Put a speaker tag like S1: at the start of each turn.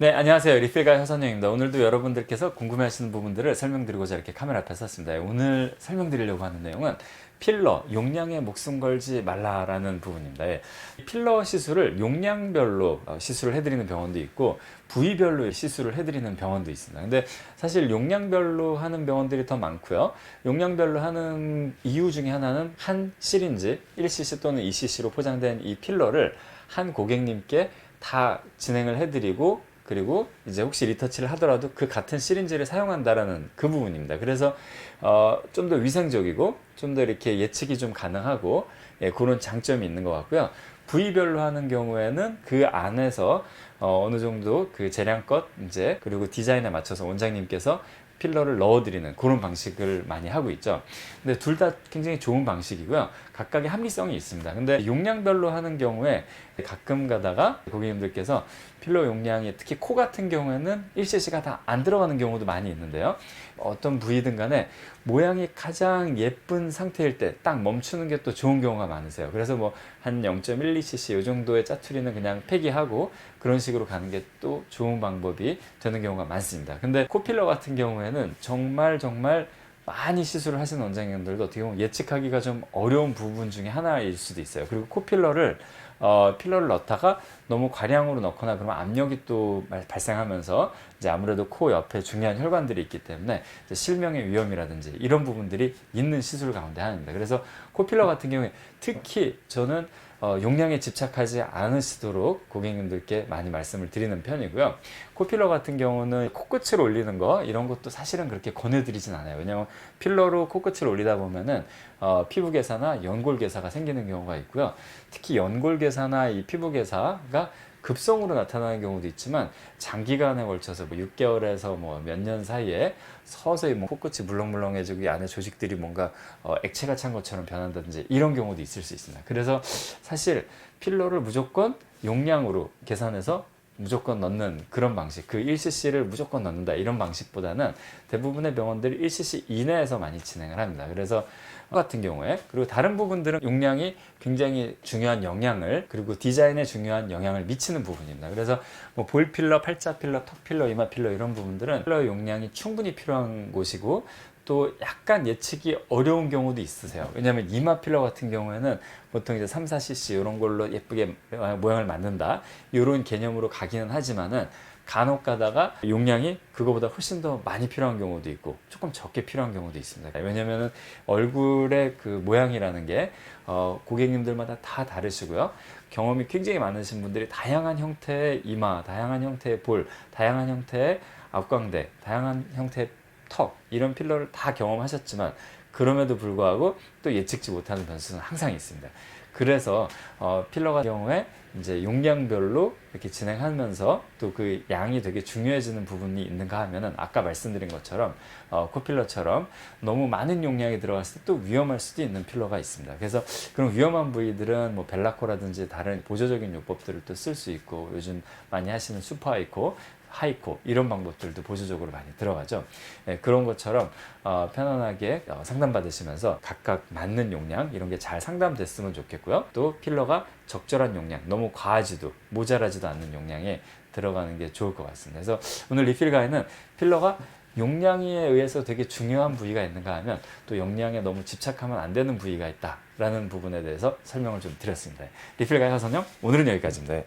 S1: 네, 안녕하세요. 리필가의 허선영입니다. 오늘도 여러분들께서 궁금해하시는 부분들을 설명드리고자 이렇게 카메라 앞에 섰습니다. 오늘 설명드리려고 하는 내용은 필러, 용량에 목숨 걸지 말라라는 부분입니다. 필러 시술을 용량별로 시술을 해드리는 병원도 있고 부위별로 시술을 해드리는 병원도 있습니다. 근데 사실 용량별로 하는 병원들이 더 많고요. 용량별로 하는 이유 중에 하나는 한 시린지 1cc 또는 2cc로 포장된 이 필러를 한 고객님께 다 진행을 해드리고 그리고 이제 혹시 리터치를 하더라도 그 같은 시린지를 사용한다라는 그 부분입니다. 그래서 좀 더 위생적이고 좀 더 이렇게 예측이 좀 가능하고 그런 장점이 있는 것 같고요. 부위별로 하는 경우에는 그 안에서 어느 정도 그 재량껏 이제 그리고 디자인에 맞춰서 원장님께서 필러를 넣어드리는 그런 방식을 많이 하고 있죠. 근데 둘 다 굉장히 좋은 방식이고요. 각각의 합리성이 있습니다. 근데 용량별로 하는 경우에 가끔 가다가 고객님들께서 필러 용량이 특히 코 같은 경우에는 1cc가 다 안 들어가는 경우도 많이 있는데요. 어떤 부위든 간에 모양이 가장 예쁜 상태일 때 딱 멈추는 게 또 좋은 경우가 많으세요. 그래서 뭐 한 0.12cc 이 정도의 짜투리는 그냥 폐기하고 그런 식으로 가는 게 또 좋은 방법이 되는 경우가 많습니다. 근데 코필러 같은 경우에는 정말 많이 시술을 하시는 원장님들도 어떻게 보면 예측하기가 좀 어려운 부분 중에 하나일 수도 있어요. 그리고 코필러를 필러를 넣다가 너무 과량으로 넣거나 그러면 압력이 또 발생하면서 이제 아무래도 코 옆에 중요한 혈관들이 있기 때문에 이제 실명의 위험이라든지 이런 부분들이 있는 시술 가운데 하나입니다. 그래서 코필러 같은 경우에 특히 저는 용량에 집착하지 않으시도록 고객님들께 많이 말씀을 드리는 편이고요. 코필러 같은 경우는 코끝을 올리는 거 이런 것도 사실은 그렇게 권해드리진 않아요. 왜냐하면 필러로 코끝을 올리다 보면은 피부괴사나 연골괴사가 생기는 경우가 있고요. 특히 연골괴사나 이 피부괴사가 급성으로 나타나는 경우도 있지만 장기간에 걸쳐서 뭐 6개월에서 뭐 몇 년 사이에 서서히 뭐 코끝이 물렁물렁해지고 이 안에 조직들이 뭔가 액체가 찬 것처럼 변한다든지 이런 경우도 있을 수 있습니다. 그래서 사실 필러를 무조건 용량으로 계산해서 무조건 넣는 그런 방식, 그 1cc를 무조건 넣는다 이런 방식보다는 대부분의 병원들이 1cc 이내에서 많이 진행을 합니다. 그래서 같은 경우에 그리고 다른 부분들은 용량이 굉장히 중요한 영향을 그리고 디자인에 중요한 영향을 미치는 부분입니다. 그래서 뭐 볼 필러, 팔자 필러, 턱 필러, 이마 필러 이런 부분들은 필러 용량이 충분히 필요한 곳이고 또 약간 예측이 어려운 경우도 있으세요. 왜냐하면 이마 필러 같은 경우에는 보통 이제 3, 4cc 이런 걸로 예쁘게 모양을 만든다 이런 개념으로 가기는 하지만은 간혹 가다가 용량이 그거보다 훨씬 더 많이 필요한 경우도 있고 조금 적게 필요한 경우도 있습니다. 왜냐면은 얼굴의 그 모양이라는 게 고객님들마다 다 다르시고요. 경험이 굉장히 많으신 분들이 다양한 형태의 이마, 다양한 형태의 볼, 다양한 형태의 앞광대, 다양한 형태의 턱 이런 필러를 다 경험하셨지만 그럼에도 불구하고 또 예측지 못하는 변수는 항상 있습니다. 그래서 필러 같은 경우에 이제 용량별로 이렇게 진행하면서 또 그 양이 되게 중요해지는 부분이 있는가 하면은 아까 말씀드린 것처럼 코필러처럼 너무 많은 용량이 들어갔을 때 또 위험할 수도 있는 필러가 있습니다. 그래서 그런 위험한 부위들은 뭐 벨라코라든지 다른 보조적인 요법들을 또 쓸 수 있고 요즘 많이 하시는 슈퍼하이코 하이코 이런 방법들도 보조적으로 많이 들어가죠. 그런 것처럼 편안하게 상담받으시면서 각각 맞는 용량 이런 게 잘 상담됐으면 좋겠고요. 또 필러가 적절한 용량, 너무 과하지도 모자라지도 않는 용량에 들어가는 게 좋을 것 같습니다. 그래서 오늘 리필 가에는 필러가 용량에 의해서 되게 중요한 부위가 있는가 하면 또 용량에 너무 집착하면 안 되는 부위가 있다라는 부분에 대해서 설명을 좀 드렸습니다. 리필 가의 허선영 오늘은 여기까지입니다.